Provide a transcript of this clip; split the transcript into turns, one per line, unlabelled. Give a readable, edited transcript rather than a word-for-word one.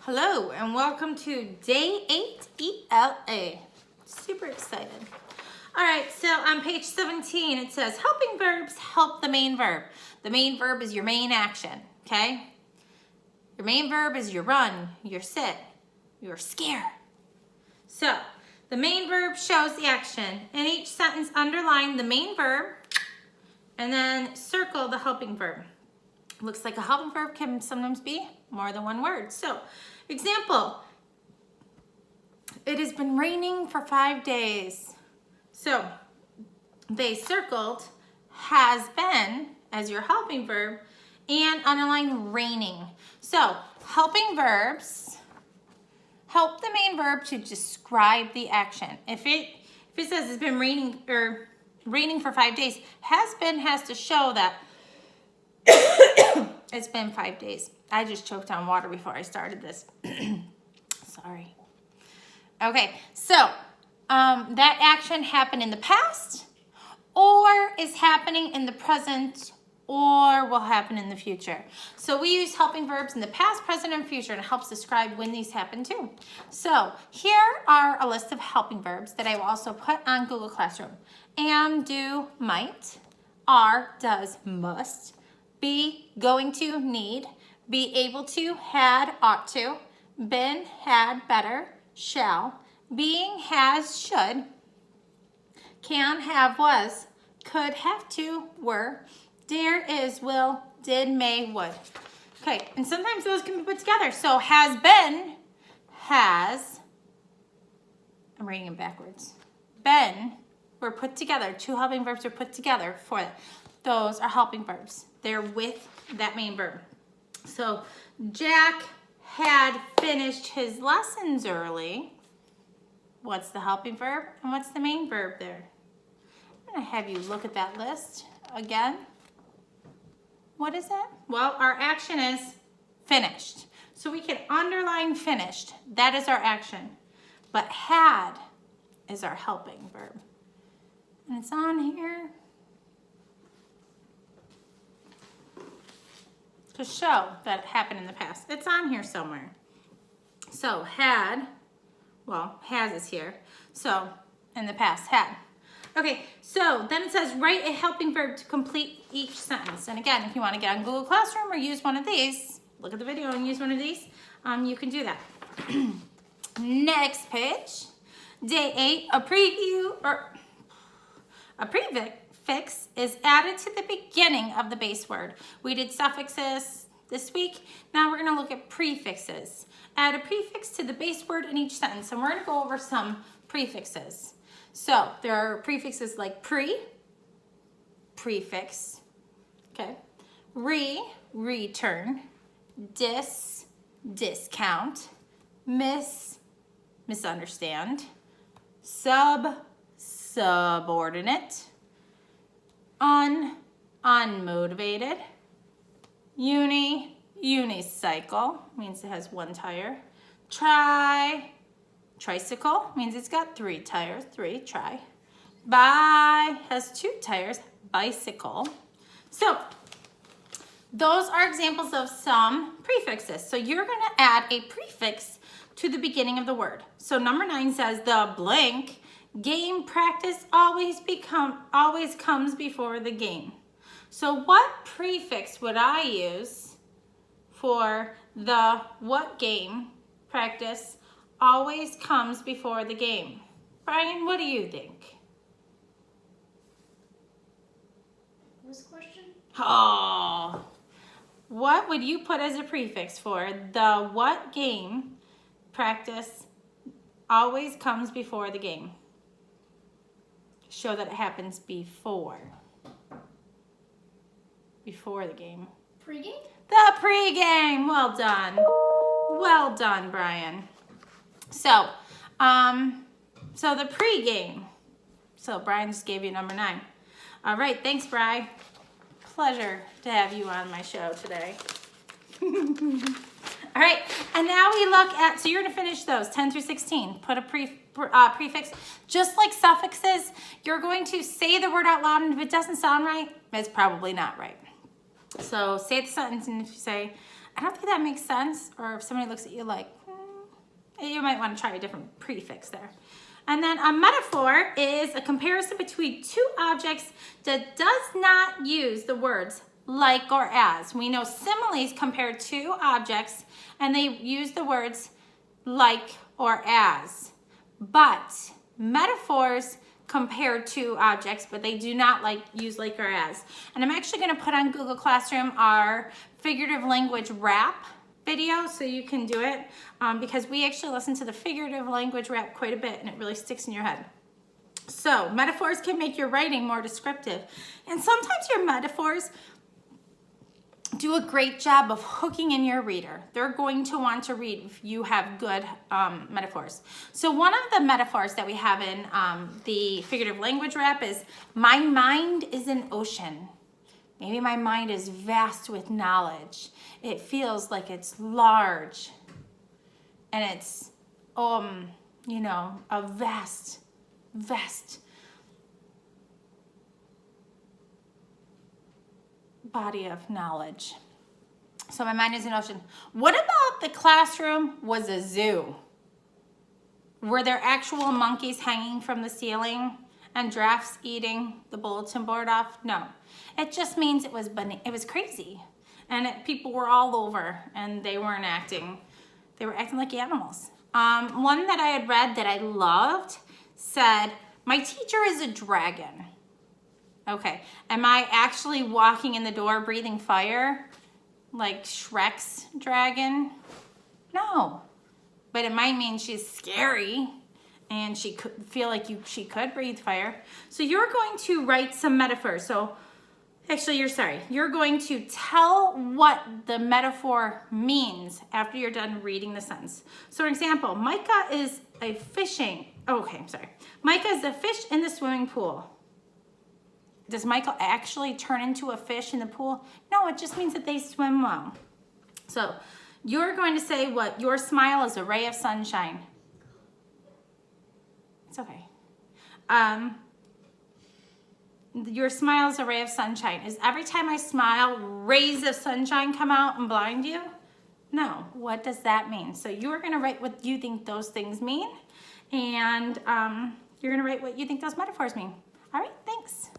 Hello and welcome to day 8 ELA. Super excited. All right, so on page 17 it says helping verbs help the main verb. The main verb is your main action, okay? Your main verb is your run, your sit, your scare. So the main verb shows the action. In each sentence, underline the main verb and then circle the helping verb. Looks like a helping verb can sometimes be more than one word. So, example, it has been raining for 5 days. So, they circled has been as your helping verb and underline raining. So, helping verbs help the main verb to describe the action. If it says it's been raining or raining for 5 days, has been has to show that it's been 5 days. I just choked on water before I started this. Sorry. Okay, so that action happened in the past or is happening in the present or will happen in the future. So we use helping verbs in the past, present, and future, and it helps describe when these happen too. So here are a list of helping verbs that I will also put on Google Classroom. Am, do, might. Are, does, must. Be, going to, need. Be able to, had, ought to. Been, had, better, shall. Being, has, should. Can, have, was. Could, have to, were. Dare, is, will, did, may, would. Okay, and sometimes those can be put together. So has been, has, I'm reading them backwards. Been were put together. Two helping verbs were put together for it. Those are helping verbs. They're with that main verb. So Jack had finished his lessons early. What's the helping verb and what's the main verb there? I'm going to have you look at that list again. What is that? Well, our action is finished. So we can underline finished. That is our action. But had is our helping verb. And it's on here to show that it happened in the past. It's on here somewhere. So had, well, has is here. So in the past, had. Okay, so then it says write a helping verb to complete each sentence. And again, if you want to get on Google Classroom or use one of these, look at the video and use one of these, you can do that. Next page, day 8, a preview or a prefix is added to the beginning of the base word. We did suffixes this week. Now we're going to look at prefixes. Add a prefix to the base word in each sentence. And we're going to go over some prefixes. So there are prefixes like prefix, okay, return, discount, misunderstand, subordinate, unmotivated, unicycle, means it has 1 tire, tricycle, means it's got 3 tires, tri, has 2 tires, bicycle. So those are examples of some prefixes. So you're going to add a prefix to the beginning of the word. So number 9 says the blank game practice always comes before the game. So what prefix would I use for the what game practice always comes before the game? Brian, what do you think?
What was the question?
Oh, what would you put as a prefix for the what game practice always comes before the game? Show that it happens before the game.
Pre-game?
The pre-game. Well done. Well done, Brian. So, the pre-game. So Brian just gave you number 9. All right, thanks, Bri. Pleasure to have you on my show today. All right, and now we look at, so you're gonna finish those, 10 through 16. Put a prefix. Just like suffixes, you're going to say the word out loud, and if it doesn't sound right, it's probably not right. So say the sentence, and if you say, I don't think that makes sense. Or if somebody looks at you like, you might want to try a different prefix there. And then a metaphor is a comparison between two objects that does not use the words like or as. We know similes compare two objects and they use the words like or as. But metaphors compare two objects, but they do not use like or as. And I'm actually going to put on Google Classroom our figurative language rap video so you can do it because we actually listen to the figurative language rap quite a bit and it really sticks in your head. So metaphors can make your writing more descriptive, and sometimes your metaphors do a great job of hooking in your reader. They're going to want to read if you have good metaphors. So one of the metaphors that we have in the figurative language rap is, my mind is an ocean. Maybe my mind is vast with knowledge. It feels like it's large and it's, you know, a vast body of knowledge. So my mind is an ocean. What about the classroom was a zoo? Were there actual monkeys hanging from the ceiling and giraffes eating the bulletin board off? No. It just means it was crazy. And people were all over and they weren't acting. They were acting like animals. One that I had read that I loved said, my teacher is a dragon. Okay, am I actually walking in the door breathing fire like Shrek's dragon? No, but it might mean she's scary and she could feel like she could breathe fire. So you're going to write some metaphors. So actually, you're going to tell what the metaphor means after you're done reading the sentence. So for example, Micah is a Micah is a fish in the swimming pool. Does Michael actually turn into a fish in the pool? No, it just means that they swim well. So you're going to say what? Your smile is a ray of sunshine. It's okay. Your smile is a ray of sunshine. Is every time I smile, rays of sunshine come out and blind you? No. What does that mean? So you're going to write what you think those things mean, and you're going to write what you think those metaphors mean. All right, thanks.